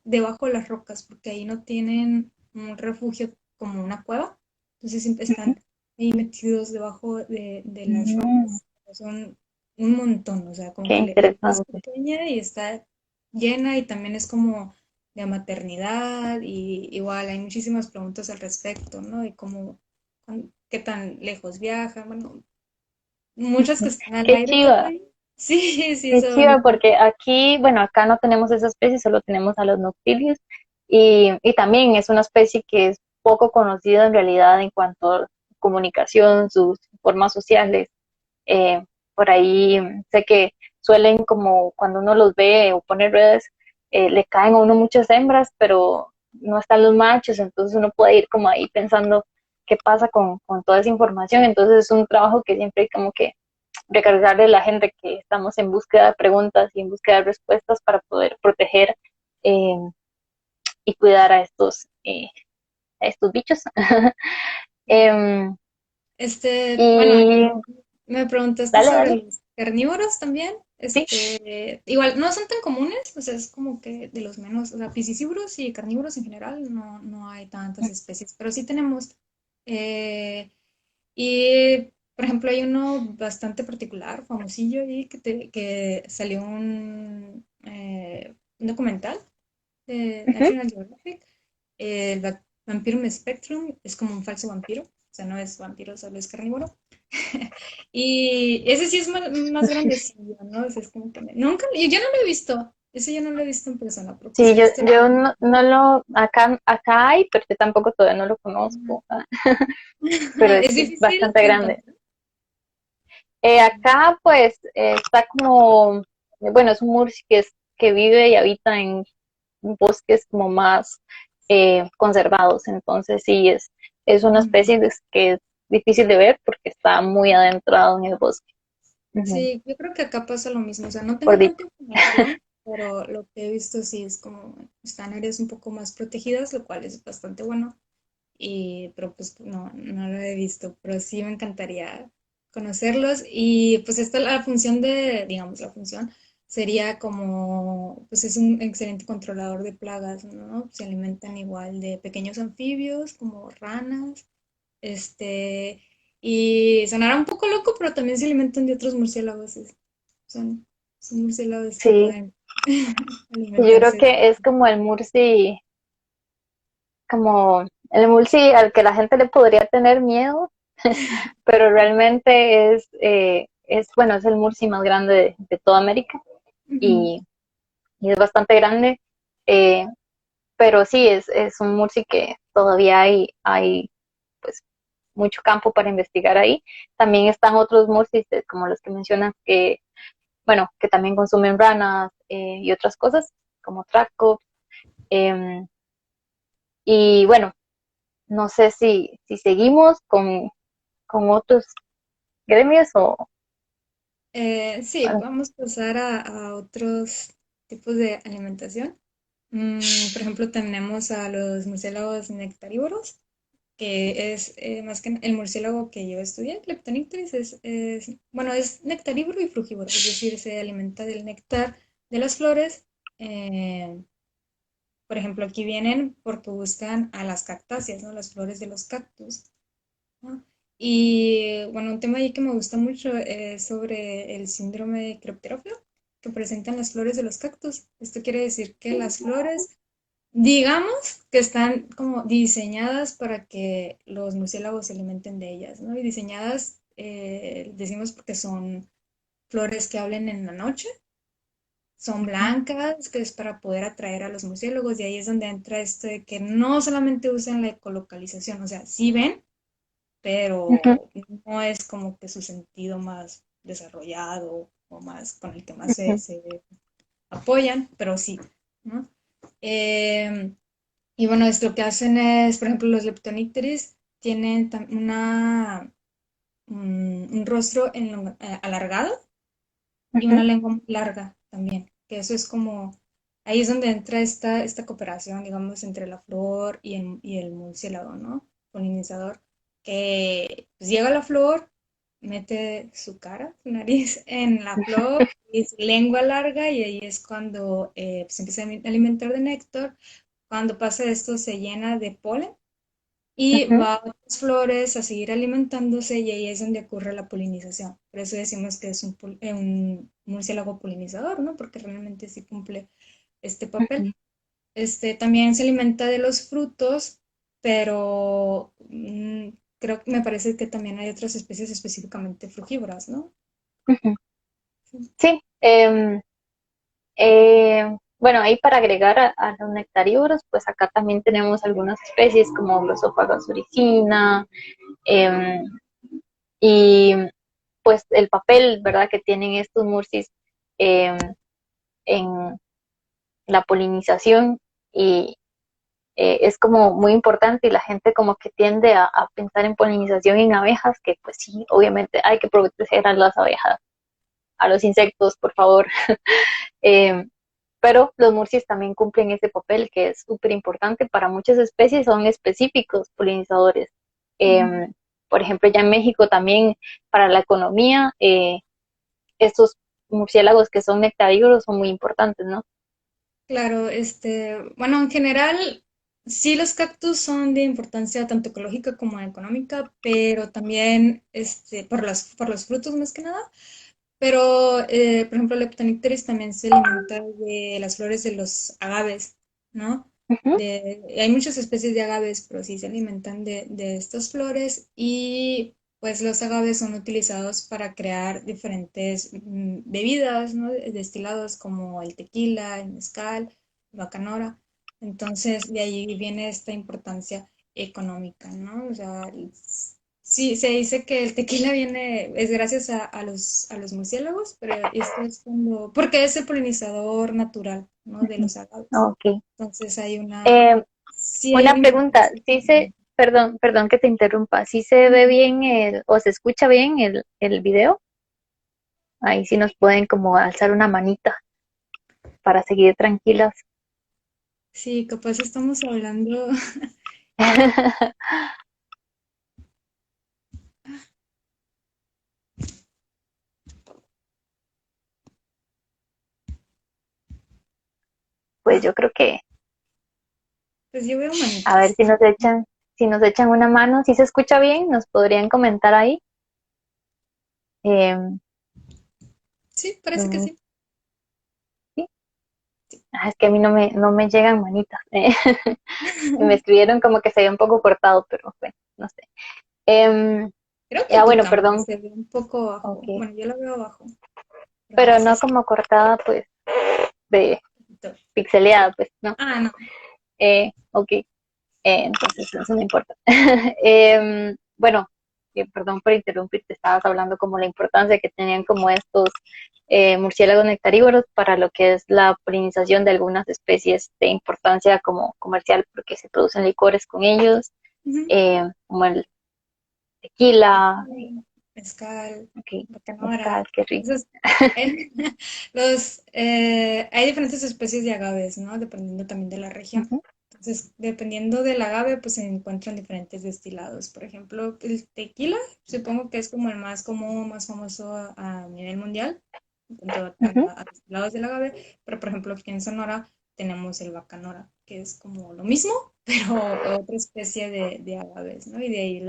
debajo de las rocas, porque ahí no tienen un refugio como una cueva. Entonces, siempre ujú, están ahí metidos debajo de las ujú. rocas. Son un montón, o sea, como Qué que la isla es interesante. pequeña y está llena y también es como de maternidad y igual hay muchísimas preguntas al respecto, ¿no? De cómo, qué tan lejos viajan, bueno, muchas que Ujú. están al Qué aire chiva, todavía. Sí, sí, qué son. chiva, porque aquí, bueno, acá no tenemos esa especie, solo tenemos a los noctilios y también es una especie que es poco conocida en realidad en cuanto a comunicación, sus formas sociales. Eh, por ahí sé que suelen como cuando uno los ve o pone redes, le caen a uno muchas hembras, pero no están los machos, entonces uno puede ir como ahí pensando qué pasa con toda esa información. Entonces es un trabajo que siempre hay como que recargarle a la gente que estamos en búsqueda de preguntas y en búsqueda de respuestas para poder proteger eh, y cuidar a estos bichos. Em, Bueno, y me preguntaste dale, sobre dale. los carnívoros también. Sí. Igual no son tan comunes, o sea, es como que de los menos, o sea, piscívoros y carnívoros en general no hay tantas especies, pero sí tenemos. eh, y, por ejemplo, hay uno bastante particular, famosillo ahí, que salió un documental de Ujú. National Geographic. Vampirum Spectrum es como un falso vampiro, o sea, no es vampiro, solo es carnívoro. Y ese sí es más grandecillo, ¿no? Ese es como que nunca, yo no lo he visto, ese yo no lo he visto en persona, pero pues Sí, he visto yo no lo, acá hay, pero yo tampoco todavía no lo conozco, pero Es sí, difícil bastante de grande. encontrar. Acá pues está como, bueno, es un murci que vive y habita en bosques como más conservados, entonces sí, es una Mm. especie que es difícil de ver porque está muy adentrado en el bosque. Ujú. Sí, yo creo que acá pasa lo mismo, o sea, no Por tengo dicho. tanta información, pero lo que he visto sí es como están áreas un poco más protegidas, lo cual es bastante bueno. Pero pues no lo he visto, pero sí me encantaría conocerlos y pues esta la función digamos, la función sería como, pues es un excelente controlador de plagas, ¿no? Se alimentan igual de pequeños anfibios como ranas, este, y sonará un poco loco, pero también se alimentan de otros murciélagos, son, son murciélagos que Sí, pueden yo creo alimentarse. que es como como el murci al que la gente le podría tener miedo, pero realmente bueno, es el murci más grande de toda América Ujú. y y es bastante grande, eh, pero sí, es un Murci que todavía hay pues mucho campo para investigar ahí. También están otros Murcis, como los que mencionas, que, bueno, que también consumen ranas y otras cosas, como Traco. em, y bueno, no sé si seguimos con otros gremios o... Sí, vamos a pasar a otros tipos de alimentación. Por ejemplo, tenemos a los murciélagos nectarívoros, que es más que el murciélago que yo estudié, Leptonicteris, bueno, es nectarívoro y frugívoro, es decir, se alimenta del néctar de las flores. eh, por ejemplo, aquí vienen porque buscan a las cactáceas, ¿no? Las flores de los cactus, ¿no? Y bueno, un tema ahí que me gusta mucho es sobre el síndrome de Crepterófilo que presentan las flores de los cactus. Esto quiere decir que las flores, digamos que están como diseñadas para que los murciélagos se alimenten de ellas, ¿no? Y diseñadas, decimos porque son flores que hablen en la noche, son Ujú, blancas, que es para poder atraer a los murciélagos, y ahí es donde entra esto de que no solamente usan la ecolocalización, o sea, sí ven, ujú, pero no es como que su sentido más desarrollado o más con el que más ujú, se apoyan, pero sí, ¿no? Eh, y bueno, es lo que hacen es, por ejemplo, los leptonípteris tienen un rostro alargado y una ujú, lengua muy larga también, que eso es como, ahí es donde entra esta cooperación, digamos, entre la flor y el murciélago, ¿no? Polinizador, que pues, llega a la flor, mete su cara, su nariz en la flor y su lengua larga y ahí es cuando se empieza a alimentar de néctar. Cuando pasa esto se llena de polen y ujú. va a otras flores a seguir alimentándose y ahí es donde ocurre la polinización. Por eso decimos que es un murciélago polinizador, ¿no? Porque realmente sí cumple este papel. Ujú, También se alimenta de los frutos, pero creo que me parece que también hay otras especies específicamente frugívoras, ¿no? ujú. Sí. Sí, bueno, ahí para agregar a los nectarívoros, pues acá también tenemos algunas especies como Glossophaga suricina, em, y pues el papel, ¿verdad?, que tienen estos murcis em, en la polinización y es como muy importante y la gente como que tiende a pensar en polinización en abejas, que pues sí, obviamente hay que proteger a las abejas, a los insectos, por favor. Eh, pero los murciés también cumplen ese papel que es súper importante para muchas especies, son específicos polinizadores. Ujú. Eh, por ejemplo, ya en México también para la economía, estos murciélagos que son nectarívoros son muy importantes, ¿no? Claro, bueno, en general, sí los cactus son de importancia tanto ecológica como económica, pero también por los frutos más que nada. Pero, por ejemplo, Leptonicteris también se alimenta de las flores de los agaves, ¿no? Ujú, Hay muchas especies de agaves, pero sí se alimentan de estas flores y pues los agaves son utilizados para crear diferentes bebidas, ¿no? Destilados como el tequila, el mezcal, el bacanora. Entonces, de ahí viene esta importancia económica, ¿no? O sea, sí, se dice que el tequila es gracias a los murciélagos, pero esto es porque es el polinizador natural, ¿no? De ujú. los agaves. Ok. Entonces Eh, sí hay una una pregunta, importancia ¿sí se, económica. perdón que te interrumpa, ¿sí se ve bien o se escucha bien el video? Ahí sí nos pueden como alzar una manita para seguir tranquilas. Sí, capaz estamos hablando, Pues yo creo que, pues yo veo a ver manitas. si nos echan una mano, si se escucha bien, nos podrían comentar ahí. Eh, Sí, parece que mm, sí. sí. Es que a mí no me llegan manitas. Me escribieron como que se ve un poco cortado, pero bueno, no sé. Em, Creo que tu bueno, cámara perdón, se ve un poco abajo. ok. Bueno, yo la veo abajo, pero no Pero sé no si. como cortada, pues, de, poquito. pixeleada, pues, ¿no? Ah, no. Ok, entonces eso no importa. Bueno, perdón por interrumpirte, estabas hablando como la importancia que tenían como estos murciélagos nectarívoros para lo que es la polinización de algunas especies de importancia como comercial, porque se producen licores con ellos, Ujú. como el tequila, Tequila, mezcal, ok, mezcal, bacanora. qué rico. Esos, eh, hay diferentes especies de agaves, ¿no? Dependiendo también de la región. Ujú, Entonces, dependiendo del agave, pues se encuentran diferentes destilados. Por ejemplo, el tequila, supongo que es como el más común, más famoso a nivel mundial, en cuanto ujú. a destilados del agave. Pero, por ejemplo, aquí en Sonora tenemos el bacanora, que es como lo mismo, pero otra especie de agaves, ¿no? Y de ahí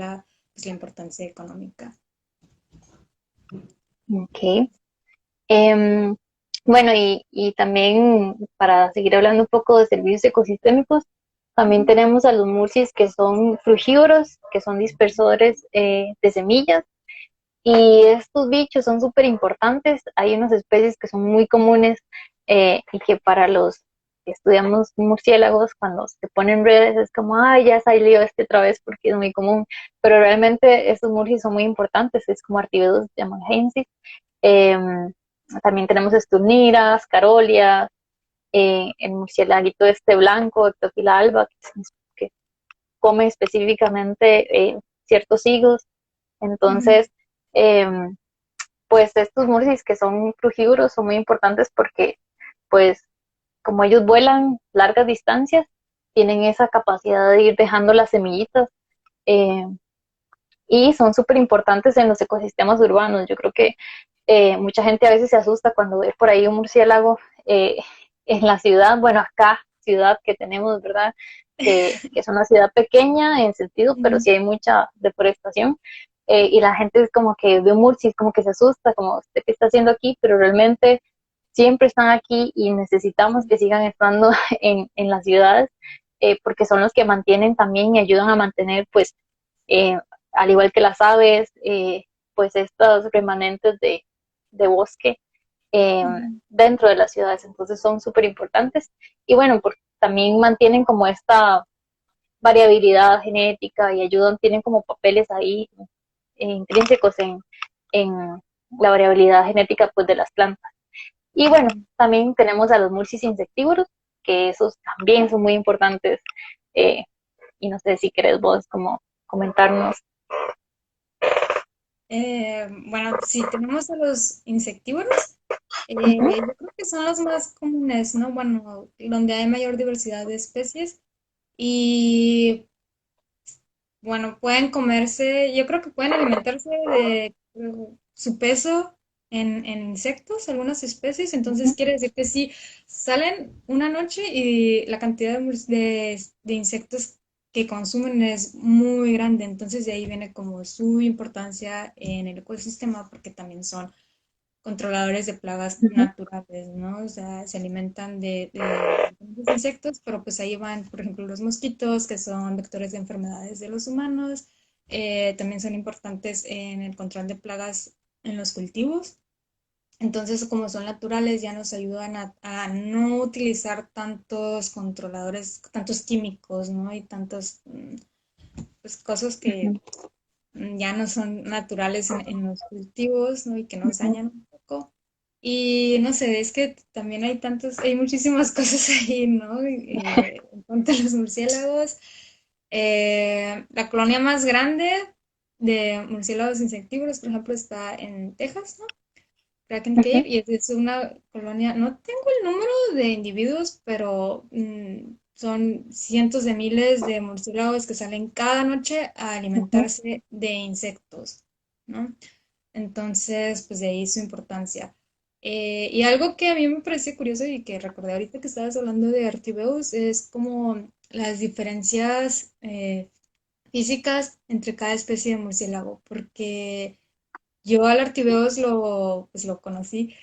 pues, la importancia económica. Ok. Em, bueno, y también para seguir hablando un poco de servicios ecosistémicos, también Ujú, tenemos a los murcis que son frugívoros, que son dispersores de semillas. Y estos bichos son súper importantes. Hay unas especies que son muy comunes y que para los que estudiamos murciélagos, cuando se ponen redes, es como, ay, ya salió este otra vez porque es muy común. Pero realmente estos murcis son muy importantes, es como Artivedus yamahensis. Em, También tenemos esturniras, carolias, el murciélaguito este blanco, Ectopila alba, que come específicamente ciertos higos. ujú, Entonces, em, pues estos murcis que son frugívoros son muy importantes porque, pues, como ellos vuelan largas distancias, tienen esa capacidad de ir dejando las semillitas eh, y son súper importantes en los ecosistemas urbanos. Yo creo que mucha gente a veces se asusta cuando ve por ahí un murciélago eh, en la ciudad, bueno, acá, ciudad que tenemos, ¿verdad? Que es una ciudad pequeña en sentido, pero ujú, sí hay mucha deforestación. Y la gente es como que ve un murci, es como que se asusta, como, ¿usted qué está haciendo aquí? Pero realmente siempre están aquí y necesitamos que sigan estando en las ciudades, porque son los que mantienen también y ayudan a mantener, pues, eh, al igual que las aves, pues estos remanentes de bosque eh, ujú. dentro de las ciudades. Entonces son súper importantes. Y bueno, porque también mantienen como esta variabilidad genética y ayudan, tienen como papeles ahí intrínsecos en la variabilidad genética pues, de las plantas. Y bueno, Ujú. también tenemos a los murcis insectívoros, que esos también son muy importantes. eh, y no sé si querés vos como comentarnos. Bueno, si tenemos a los insectívoros, Ujú, yo creo que son los más comunes, ¿no? Bueno, donde hay mayor diversidad de especies y, bueno, pueden comerse, yo creo que pueden alimentarse de su peso en insectos, algunas especies, entonces ujú, quiere decir que si salen una noche y la cantidad de insectos que consumen es muy grande, entonces de ahí viene como su importancia en el ecosistema porque también son controladores de plagas ujú, naturales, ¿no? O sea, se alimentan de diferentes insectos, pero pues ahí van, por ejemplo, los mosquitos, que son vectores de enfermedades de los humanos, también son importantes en el control de plagas en los cultivos. Entonces, como son naturales, ya nos ayudan a no utilizar tantos controladores, tantos químicos, ¿no? Y tantas pues, cosas que ujú, ya no son naturales en los cultivos, ¿no? Y que nos ujú. dañan un poco. Y no sé, es que también hay muchísimas cosas ahí, ¿no? En cuanto a los murciélagos, la colonia más grande de murciélagos insectívoros, por ejemplo, está en Texas, ¿no? Kraken Cave, Ujú, y es una colonia, no tengo el número de individuos, pero son cientos de miles de murciélagos que salen cada noche a ujú, alimentarse de insectos, ¿no? Entonces, pues de ahí su importancia. Y algo que a mí me pareció curioso y que recordé ahorita que estabas hablando de Artibeus es como las diferencias físicas entre cada especie de murciélago, porque yo al Artibeus pues lo conocí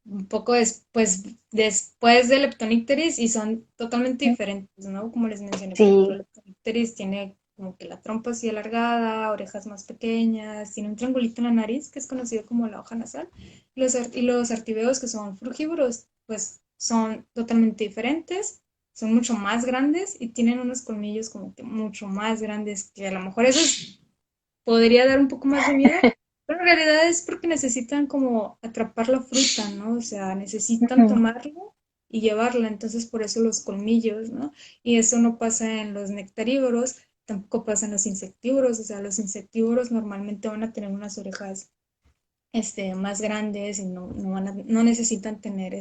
un poco después del Leptonicteris y son totalmente ujú. diferentes, ¿no? Como les mencioné, por ejemplo, el Sí, Leptonicteris tiene como que la trompa así alargada, orejas más pequeñas, tiene un triangulito en la nariz que es conocido como la hoja nasal. Y los Artibeus que son frugívoros, pues son totalmente diferentes, son mucho más grandes y tienen unos colmillos como que mucho más grandes que a lo mejor podría dar un poco más de miedo, pero en realidad es porque necesitan como atrapar la fruta, ¿no? O sea, necesitan Ujú. tomarla y llevarla, entonces por eso los colmillos, ¿no? Y eso no pasa en los nectarívoros, tampoco pasa en los insectívoros, o sea, los insectívoros normalmente van a tener unas orejas más grandes y no necesitan tener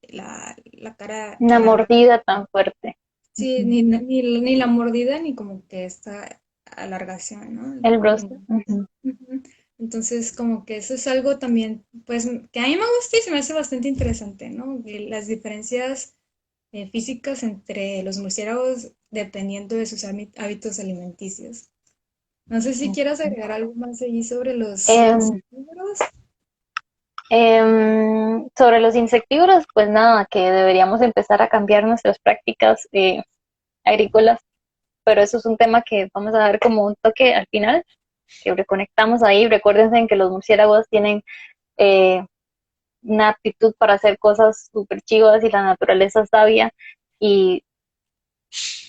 la cara Una alargada. mordida tan fuerte. Sí, Ujú. ni la mordida ni como que esta alargación, ¿no? El rostro. Ujú. Ujú. Entonces, como que eso es algo también, pues, que a mí me gusta y se me hace bastante interesante, ¿no? Que las diferencias físicas entre los murciélagos dependiendo de sus hábitos alimenticios. No sé si quieras agregar algo más ahí sobre los Em, insectívoros. Sobre los insectívoros, pues nada, que deberíamos empezar a cambiar nuestras prácticas agrícolas, pero eso es un tema que vamos a dar como un toque al final, que reconectamos ahí. Recuérdense en que los murciélagos tienen eh, una aptitud para hacer cosas súper chivas y la naturaleza es sabia y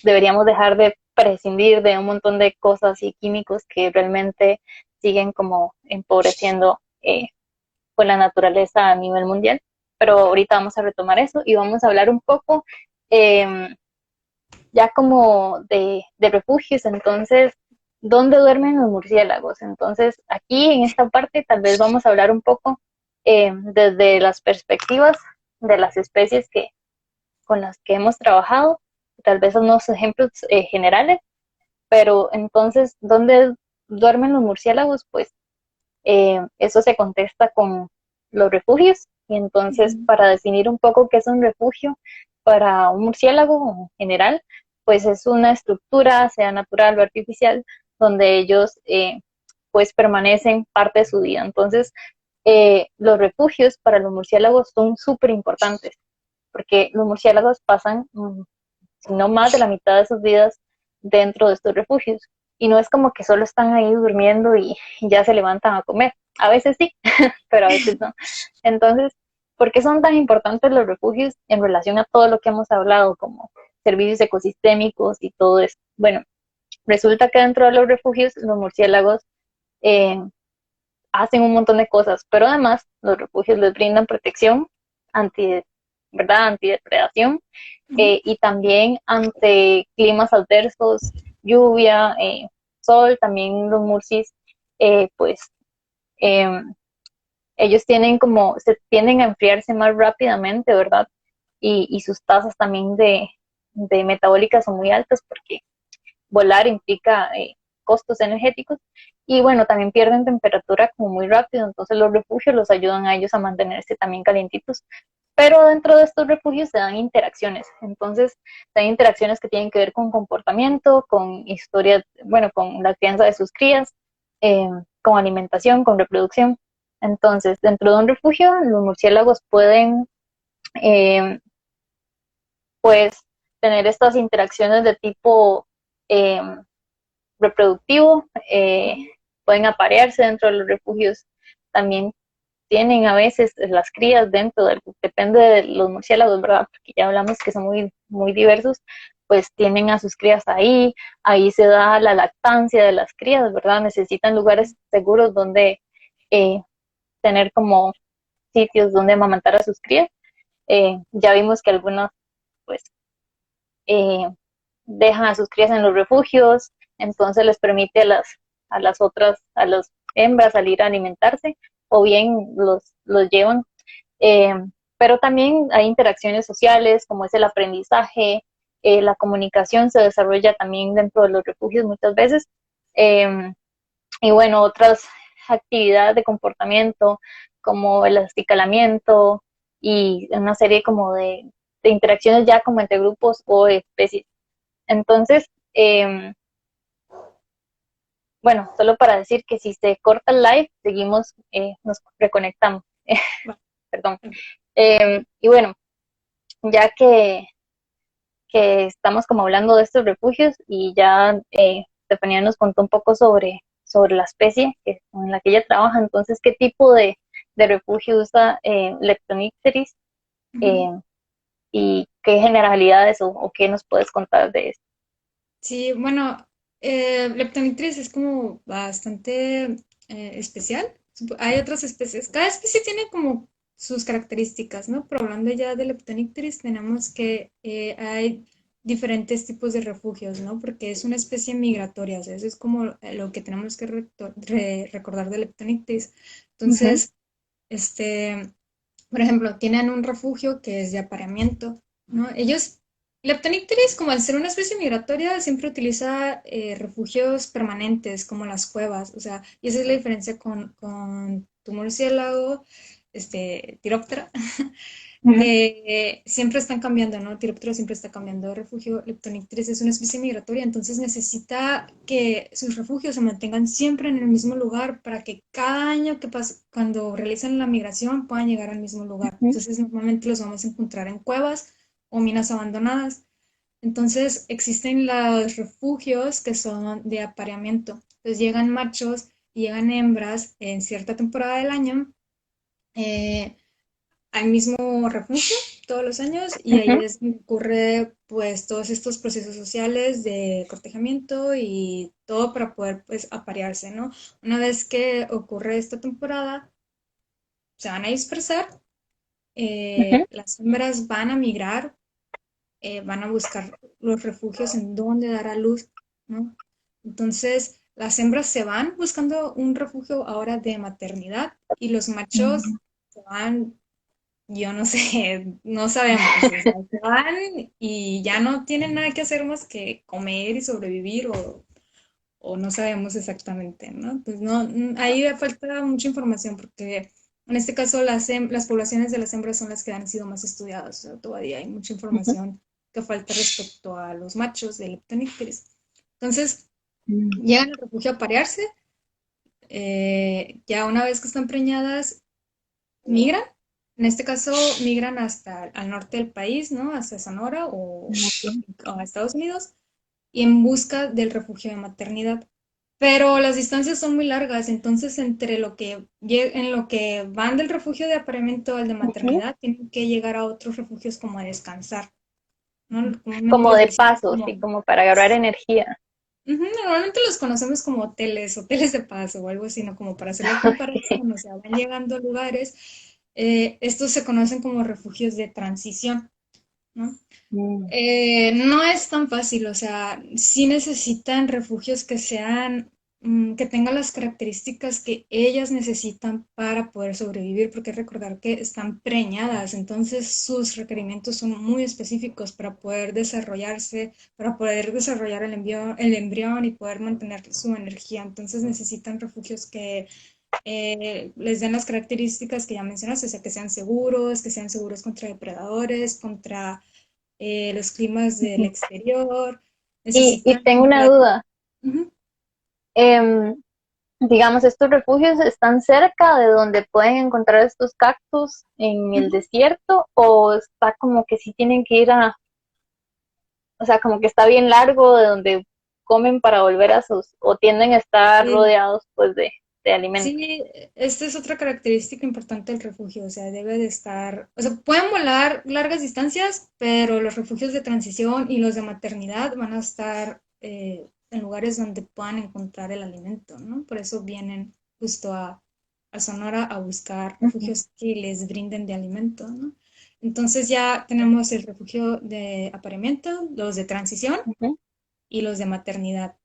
deberíamos dejar de prescindir de un montón de cosas y químicos que realmente siguen como empobreciendo con la naturaleza a nivel mundial. Pero ahorita vamos a retomar eso y vamos a hablar un poco eh, ya como de refugios. Entonces, ¿dónde duermen los murciélagos? Entonces, aquí en esta parte tal vez vamos a hablar un poco desde las perspectivas de las especies con las que hemos trabajado, tal vez unos ejemplos generales, pero entonces, ¿dónde duermen los murciélagos? Pues eso se contesta con los refugios. Y entonces, Ujú. para definir un poco qué es un refugio para un murciélago en general, pues es una estructura, sea natural o artificial, donde ellos pues permanecen parte de su vida. Entonces, los refugios para los murciélagos son súper importantes, porque los murciélagos pasan si no más de la mitad de sus vidas dentro de estos refugios. Y no es como que solo están ahí durmiendo y ya se levantan a comer. A veces sí, pero a veces no. Entonces, ¿por qué son tan importantes los refugios en relación a todo lo que hemos hablado, como servicios ecosistémicos y todo eso? Bueno, resulta que dentro de los refugios los murciélagos eh, hacen un montón de cosas, pero además los refugios les brindan protección anti, ¿verdad? Antidepredación Ujú. y también ante climas adversos, lluvia, sol, también los murcis, pues eh, ellos tienen como, se tienden a enfriarse más rápidamente, ¿verdad? Y sus tasas también de metabólicas son muy altas porque volar implica costos energéticos y bueno, también pierden temperatura como muy rápido, entonces los refugios los ayudan a ellos a mantenerse también calientitos. Pero dentro de estos refugios se dan interacciones, entonces se dan interacciones que tienen que ver con comportamiento, con historia, bueno, con la crianza de sus crías, con alimentación, con reproducción. Entonces, dentro de un refugio, los murciélagos pueden, eh, pues, tener estas interacciones de tipo eh, reproductivo, pueden aparearse dentro de los refugios, también tienen a veces las crías dentro del, depende de los murciélagos, ¿verdad? Porque ya hablamos que son muy, muy diversos, pues tienen a sus crías ahí, ahí se da la lactancia de las crías, ¿verdad? Necesitan lugares seguros donde eh, tener como sitios donde amamantar a sus crías. Ya vimos que algunos, pues, eh, dejan a sus crías en los refugios, entonces les permite a las otras, a las hembras salir a alimentarse, o bien los llevan. Eh, pero también hay interacciones sociales, como es el aprendizaje, la comunicación se desarrolla también dentro de los refugios muchas veces. Eh, y bueno, otras actividades de comportamiento, como el acicalamiento y una serie como de interacciones ya como entre grupos o especies. Entonces, bueno, solo para decir que si se corta el live, seguimos, nos reconectamos. Perdón. Y bueno, ya que estamos como hablando de estos refugios y ya Estefanía nos contó un poco sobre la especie en la que ella trabaja, entonces, ¿qué tipo de refugio usa Leptonicteris? Ujú. y qué generalidades o qué nos puedes contar de eso. Sí, bueno, Leptonictris es como bastante especial. Hay otras especies. Cada especie tiene como sus características, ¿no? Pero hablando ya de Leptonictris, tenemos que hay diferentes tipos de refugios, ¿no? Porque es una especie migratoria, o sea, eso es como lo que tenemos que recordar de Leptonictris. Ujú, Entonces, este, por ejemplo, tienen un refugio que es de apareamiento, ¿no? Leptonicteris, como al ser una especie migratoria, siempre utiliza refugios permanentes, como las cuevas, o sea, y esa es la diferencia con tu murciélago, Tiróptera, ujú, que siempre están cambiando, ¿no? Tiroptero siempre está cambiando de refugio. Leptonicteris es una especie migratoria, entonces necesita que sus refugios se mantengan siempre en el mismo lugar para que cada año que pase, cuando realicen la migración, puedan llegar al mismo lugar. ujú, Entonces, normalmente los vamos a encontrar en cuevas o minas abandonadas. Entonces, existen los refugios que son de apareamiento. Entonces, llegan machos y llegan hembras en cierta temporada del año. eh, Al mismo refugio todos los años y ahí ujú, es donde ocurre pues todos estos procesos sociales de cortejamiento y todo para poder pues aparearse, ¿no? Una vez que ocurre esta temporada, se van a dispersar, ujú. las hembras van a migrar, van a buscar los refugios en donde dar a luz, ¿no? Entonces, las hembras se van buscando un refugio ahora de maternidad y los machos se van, yo no sé, no sabemos, o sea, se van y ya no tienen nada que hacer más que comer y sobrevivir o no sabemos exactamente, ¿no? Pues no, ahí falta mucha información porque en este caso las poblaciones de las hembras son las que han sido más estudiadas, o sea, todavía hay mucha Ujú, información que falta respecto a los machos de Leptonicteris. Entonces, ujú, llegan al refugio a parearse, ya una vez que están preñadas, migran. En este caso, migran hasta al norte del país, ¿no? Hacia Sonora ok. o a Estados Unidos, y en busca del refugio de maternidad. Pero las distancias son muy largas, entonces entre en lo que van del refugio de apareamiento al de Ujú. maternidad, tienen que llegar a otros refugios como a descansar, ¿no? Comúnmente Como los de conocemos paso, como, sí, como para agarrar energía. ujú, normalmente los conocemos como hoteles, hoteles de paso o algo así, ¿no? Como para hacer la comparación, o sea, van llegando a lugares, estos se conocen como refugios de transición, ¿no? Mm, No es tan fácil, o sea, sí necesitan refugios que sean, que tengan las características que ellas necesitan para poder sobrevivir, porque hay que recordar que están preñadas, entonces sus requerimientos son muy específicos para poder desarrollarse, para poder desarrollar el embrión y poder mantener su energía. Entonces necesitan refugios que les den las características que ya mencionaste, o sea, que sean seguros contra depredadores, contra los climas del ujú. exterior, Y necesitan tengo una temperatura. duda. Em, digamos, ¿estos refugios están cerca de donde pueden encontrar estos cactus en el desierto o está como que sí tienen que ir a, o sea, como que está bien largo de donde comen para volver a sus, o tienden a estar Sí, rodeados pues de alimentos? sí, esta es otra característica importante del refugio, o sea, debe de estar, o sea, pueden volar largas distancias, pero los refugios de transición y los de maternidad van a estar en lugares donde puedan encontrar el alimento, ¿no? Por eso vienen justo a Sonora a buscar Ujú, refugios que les brinden de alimento, ¿no? Entonces ya tenemos el refugio de apareamiento, los de transición ujú. y los de maternidad,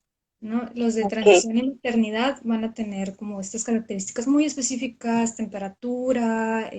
¿no? Los de Ok, transición y maternidad van a tener como estas características muy específicas, temperatura,